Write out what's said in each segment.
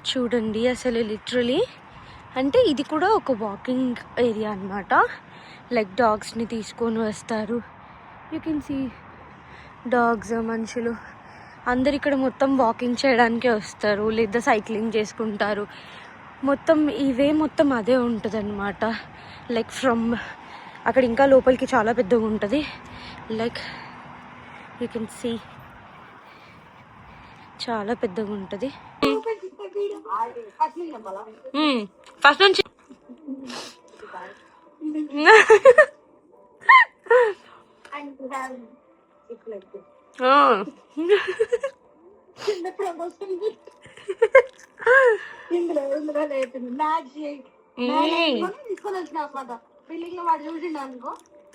చూడండి అసలు లిటరలీ అంటే ఇది కూడా ఒక వాకింగ్ ఏరియా అన్నమాట. లైక్ డాగ్స్ని తీసుకొని వస్తారు. యూ కెన్ సీ డాగ్స్, మనుషులు అందరు ఇక్కడ మొత్తం వాకింగ్ చేయడానికే వస్తారు, లేదా సైక్లింగ్ చేసుకుంటారు. మొత్తం ఇవే మొత్తం అదే ఉంటుంది అన్నమాట. లైక్ ఫ్రమ్ అక్కడ ఇంకా లోపలికి చాలా పెద్దగా ఉంటుంది. లైక్ యూ కెన్ సీ చాలా పెద్దగా ఉంటుంది. ఫస్ట్ నుంచి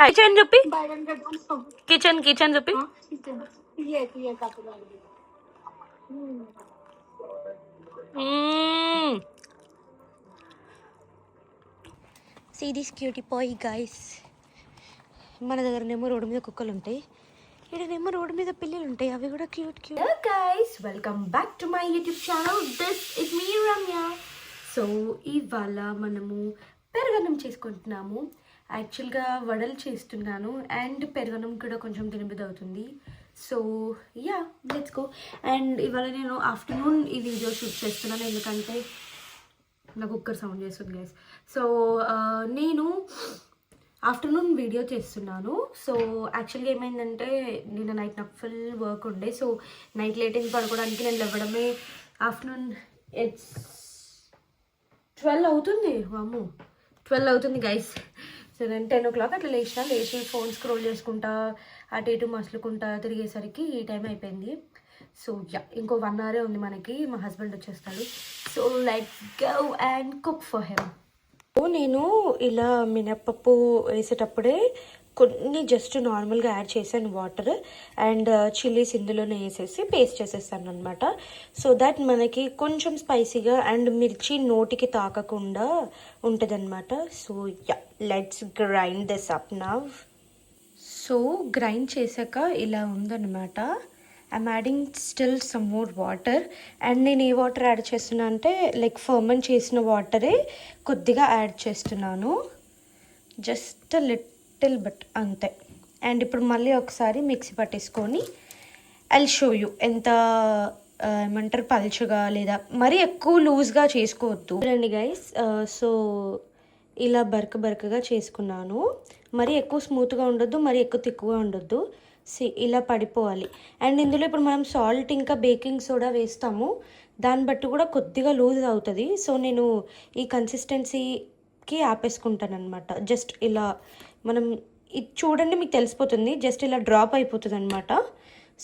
కిచెన్ చూపి, కిచెన్ కిచెన్ చూపి. See this cutie boy guys. మన దగ్గరనేమో రోడ్డు మీద కుక్కలు ఉంటాయి, ఇక్కడనేమో రోడ్డు మీద పిల్లలు ఉంటాయి, అవి కూడా cute cute. Hello guys, welcome back to my YouTube channel. This is me Ramya. So ఇవాళ మనము పెరుగన్నం చేసుకుంటున్నాము. యాక్చువల్గా వడలు చేస్తున్నాను అండ్ పెరుగన్నం కూడా కొంచెం తినబుద్ధి అవుతుంది. So yeah, let's go. And ఇవాళ నేను ఆఫ్టర్నూన్ ఈ వీడియో షూట్ చేస్తున్నాను ఎందుకంటే నా కుక్కర్ సౌండ్ చేస్తుంది గైస్. సో నేను ఆఫ్టర్నూన్ వీడియో చేస్తున్నాను. సో యాక్చువల్గా ఏమైందంటే నిన్న నైట్ నాకు ఫుల్ వర్క్ ఉండే. సో నైట్ లేట్ అయింది పడుకోవడానికి. నేను లేవడమే ఆఫ్టర్నూన్ ఇట్స్ 12 అవుతుంది. అమ్మో 12 అవుతుంది గైస్. సో నేను 10 o'clock అట్లా లేచి ఫోన్ స్క్రోల్ చేసుకుంటా అటు ఇటు మసులుకుంటా తిరిగేసరికి ఈ టైం అయిపోయింది. సో యా, ఇంకో 1 hour ఉంది మనకి, మా హస్బెండ్ వచ్చేస్తాడు. So let's go and cook for him. నేను ఇలా మినప్పప్పు వేసేటప్పుడే కొన్ని జస్ట్ నార్మల్గా యాడ్ చేశాను వాటర్ అండ్ చిల్లీస్ ఇందులోనే వేసేసి పేస్ట్ చేసేస్తాను అనమాట. సో దట్ మనకి కొంచెం స్పైసీగా అండ్ మిర్చి నోటికి తాకకుండా ఉంటుంది అనమాట. So yeah, let's grind this up now. So grind చేశాక ఇలా ఉందన్నమాట. I'm adding still some more water. And నేను ఏ వాటర్ యాడ్ చేస్తున్నా అంటే లైక్ ఫర్మెంట్ చేసిన వాటరే కొద్దిగా యాడ్ చేస్తున్నాను, జస్ట్ లిటిల్ బట్ అంతే. అండ్ ఇప్పుడు మళ్ళీ ఒకసారి మిక్సీ పట్టేసుకొని ఐల్ షో యూ ఎంత ఏమంటారు పల్చగా లేదా మరీ ఎక్కువ లూజ్గా చేసుకోవద్దు రండి గైస్. సో ఇలా బరకగా చేసుకున్నాను. మరీ ఎక్కువ స్మూత్గా ఉండొద్దు, మరీ ఎక్కువ తిక్కుగా ఉండొద్దు. ఇలా పడిపోవాలి. అండ్ ఇందులో ఇప్పుడు మనం సాల్ట్ ఇంకా బేకింగ్ సోడా వేస్తాము, దాన్ని బట్టి కూడా కొద్దిగా లూజ్ అవుతుంది. సో నేను ఈ కన్సిస్టెన్సీకి ఆపేసుకుంటాను అనమాట. జస్ట్ ఇలా మనం ఇది చూడండి మీకు తెలిసిపోతుంది, జస్ట్ ఇలా డ్రాప్ అయిపోతుంది అనమాట.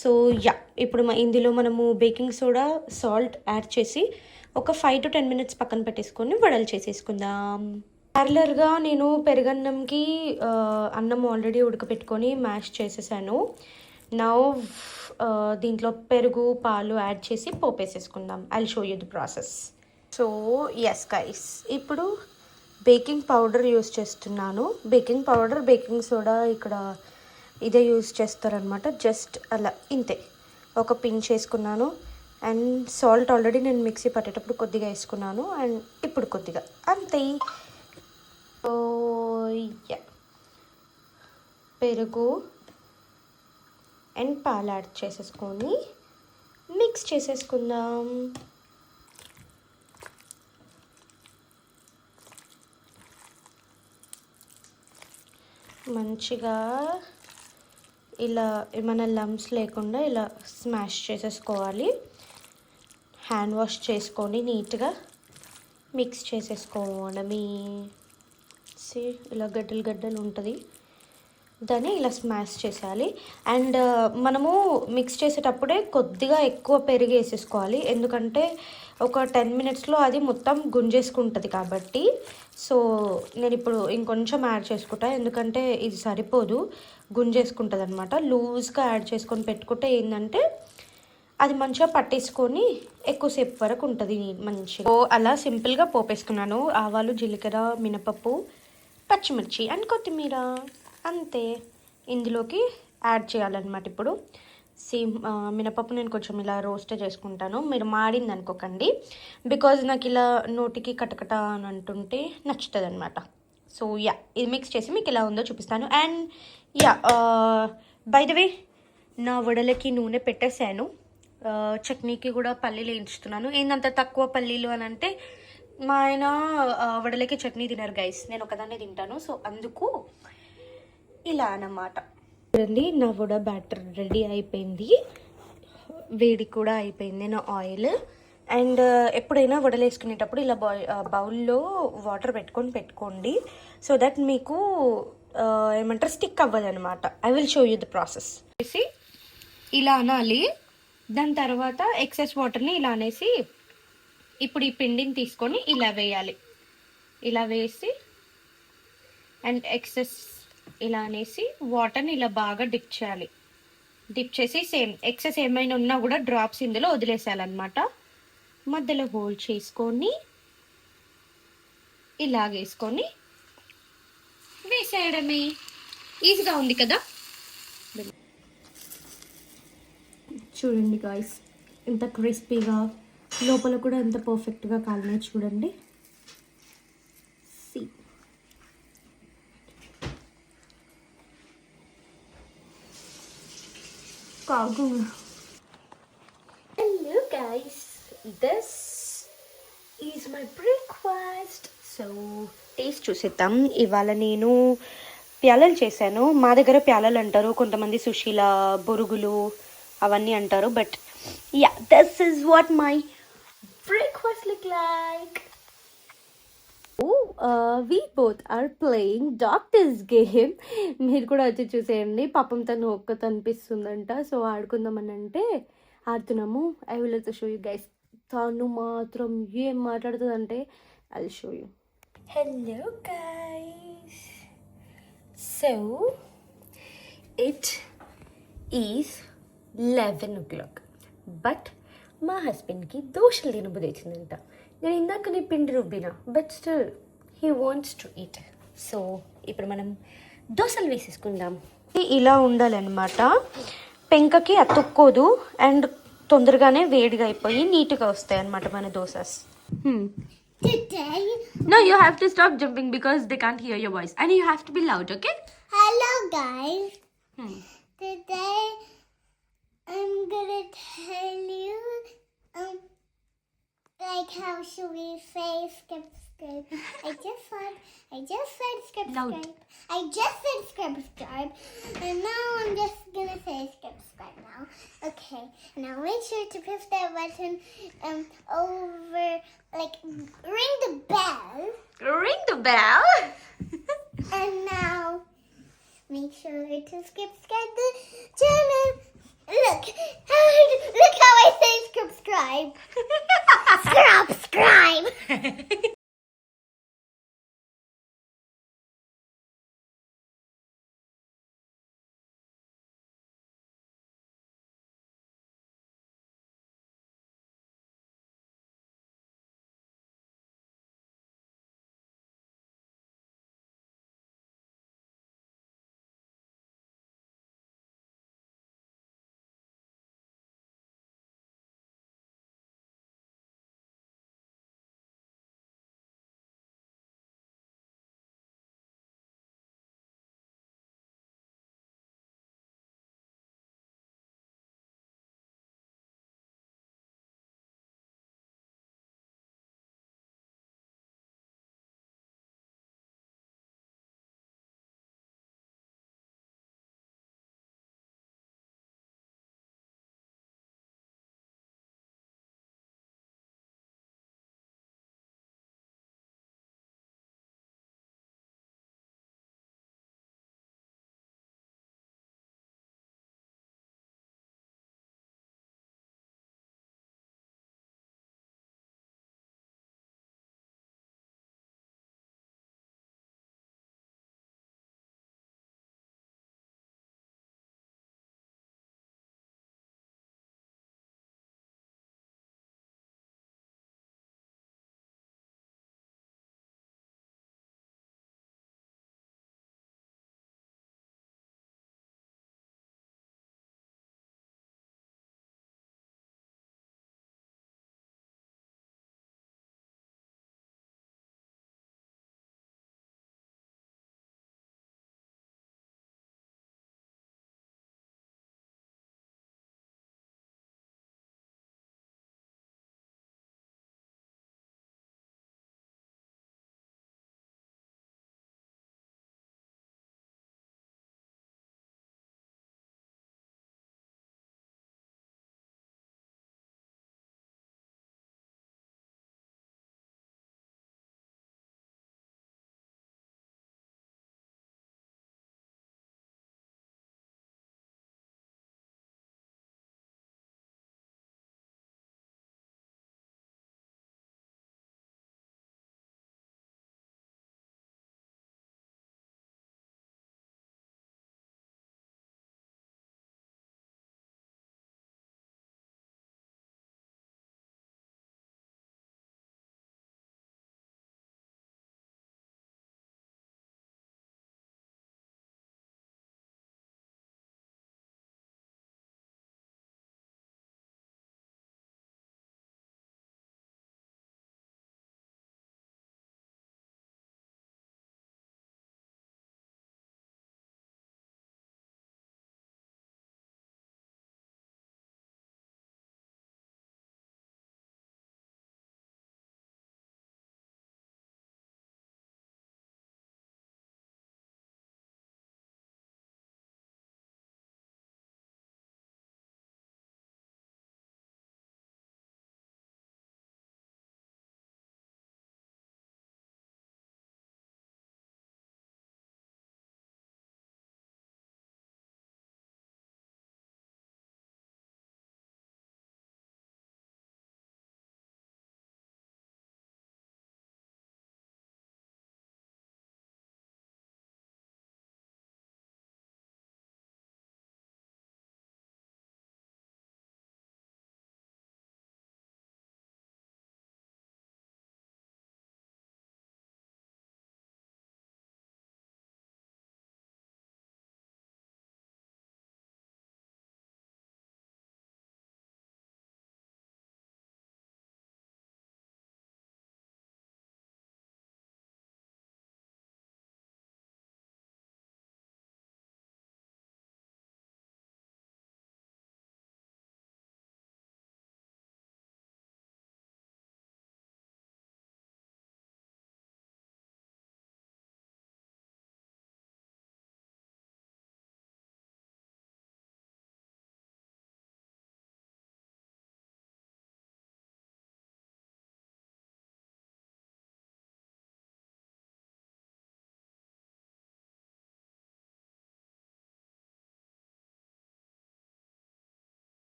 సో యా, ఇప్పుడు ఇందులో మనము బేకింగ్ సోడా సాల్ట్ యాడ్ చేసి ఒక 5 to 10 minutes పక్కన పెట్టేసుకొని వడలు చేసేసుకుందాం. పార్లర్గా నేను పెరుగన్నంకి అన్నం ఆల్రెడీ ఉడకపెట్టుకొని మ్యాష్ చేసేసాను. నౌ దీంట్లో పెరుగు పాలు యాడ్ చేసి పోపేసేసుకుందాం. I'll show you the process. So yes guys, ఇప్పుడు బేకింగ్ పౌడర్ యూస్ చేస్తున్నాను. బేకింగ్ పౌడర్ బేకింగ్ సోడా ఇక్కడ ఇదే యూస్ చేస్తారనమాట. జస్ట్ అలా ఇంతే ఒక పించ్ వేసుకున్నాను. అండ్ సాల్ట్ ఆల్రెడీ నేను మిక్సీ పట్టేటప్పుడు కొద్దిగా వేసుకున్నాను అండ్ ఇప్పుడు కొద్దిగా అంతే. పెరుగు అండ్ పాలు యాడ్ చేసేసుకొని మిక్స్ చేసేసుకుందాం. మంచిగా ఇలా ఏమైనా లంప్స్ లేకుండా ఇలా స్మాష్ చేసేసుకోవాలి. హ్యాండ్ వాష్ చేసుకొని నీట్గా మిక్స్ చేసేసుకోవడమే. ఇలా గడ్డలు ఉంటుంది, దాన్ని ఇలా స్మాష్ చేసేయాలి. అండ్ మనము మిక్స్ చేసేటప్పుడే కొద్దిగా ఎక్కువ పెరుగు వేసేసుకోవాలి, ఎందుకంటే ఒక 10 minutesలో అది మొత్తం గుంజేసుకుంటుంది కాబట్టి. సో నేను ఇప్పుడు ఇంకొంచెం యాడ్ చేసుకుంటా, ఎందుకంటే ఇది సరిపోదు, గుంజేసుకుంటుంది అనమాట. లూజ్గా యాడ్ చేసుకొని పెట్టుకుంటే ఏంటంటే అది మంచిగా పట్టేసుకొని ఎక్కువసేపు వరకు ఉంటుంది మంచిగా. సో అలా సింపుల్గా పోపేసుకున్నాను. ఆవాలు, జీలకర్ర, మినపప్పు, పచ్చిమిర్చి అండ్ కొత్తిమీర అంతే ఇందులోకి యాడ్ చేయాలన్నమాట. ఇప్పుడు సేమ్ మినపప్పు నేను కొంచెం ఇలా రోస్ట్ చేసుకుంటాను. మీరు మాడింది అనుకోకండి, బికాజ్ నాకు ఇలా నోటికి కటకట అని అంటుంటే నచ్చుతుంది అనమాట. సో యా, ఇది మిక్స్ చేసి మీకు ఎలా ఉందో చూపిస్తాను. And yeah, by the way నా వడలకి నూనె పెట్టేశాను. చట్నీకి కూడా పల్లీలు వేయించుతున్నాను. ఏందంత తక్కువ పల్లీలు అని అంటే, మా ఆయన వడలకి చట్నీ తినరు గైస్, నేను ఒకదాన్నే తింటాను. సో అందుకు ఇలా అన్నమాట. చూడండి, నా వడ బ్యాటర్ రెడీ అయిపోయింది, వేడి కూడా అయిపోయింది నా ఆయిల్. అండ్ ఎప్పుడైనా వడలు వేసుకునేటప్పుడు ఇలా బౌల్లో వాటర్ పెట్టుకోండి, సో దట్ మీకు ఏమంటారు స్టిక్ అవ్వదు అనమాట. I will show you the process. వేసి ఇలా అనాలి, దాని తర్వాత ఎక్సెస్ వాటర్ని ఇలా అనేసి ఇప్పుడు ఈ పిండిని తీసుకొని ఇలా వేయాలి. ఇలా వేసి అండ్ ఎక్సెస్ ఇలా అనేసి వాటర్ని ఇలా బాగా డిప్ చేయాలి. డిప్ చేసి సేమ్ ఎక్సెస్ ఏమైనా ఉన్నా కూడా డ్రాప్స్ ఇందులో వదిలేసేయాలన్నమాట. మధ్యలో హోల్డ్ చేసుకొని ఇలాగేసుకొని వేసేయడమే. ఈజీగా ఉంది కదా. చూడండి గాయ్స్, ఎంత క్రిస్పీగా, లోపల కూడా ఎంత పర్ఫెక్ట్గా కాలినాయి చూడండి. సి కాగు. Hello guys, this is my breakfast. So taste చూసేద్దాం. ఇవాళ నేను ప్యాలలు చేశాను. మా దగ్గర ప్యాలలు అంటారు, కొంతమంది సుశీల, బొరుగులు అవన్నీ అంటారు. But ya, this is what my breakfast look like. We both are playing doctors game. మీరు కూడా వచ్చి చూసేయండి. పాపం తను ఒక్కతో అనిపిస్తుందంట, సో ఆడుకుందామని అంటే ఆడుతున్నాము. I will also show you guys. తను మాత్రం ఏం మాట్లాడుతుందంటే I will show you. Hello guys, so it is 11 o'clock, but మా హస్బెండ్కి దోశలు తినబుద్ధి అవుతుందంట. నేను ఇందాకనే పిండి రుబ్బిన, but still he wants to eat. So ఇప్పుడు మనం దోశలు వేసేసుకుందాం. ఇలా ఉండాలన్నమాట, పెంకకి అతుక్కోదు అండ్ తొందరగానే వేడిగా అయిపోయి నీట్గా వస్తాయి అన్నమాట మన dosas. No, you have to stop jumping because they can't hear your voice and you have to be loud, okay? Hello guys. Today I'm gonna tell you like how should we say subscribe. I just said subscribe. I just said subscribe, and now I'm just gonna say subscribe now. Okay, now make sure to press that button over, like ring the bell. Ring the bell. And now make sure to subscribe the channel. Look how I say subscribe. Subscribe.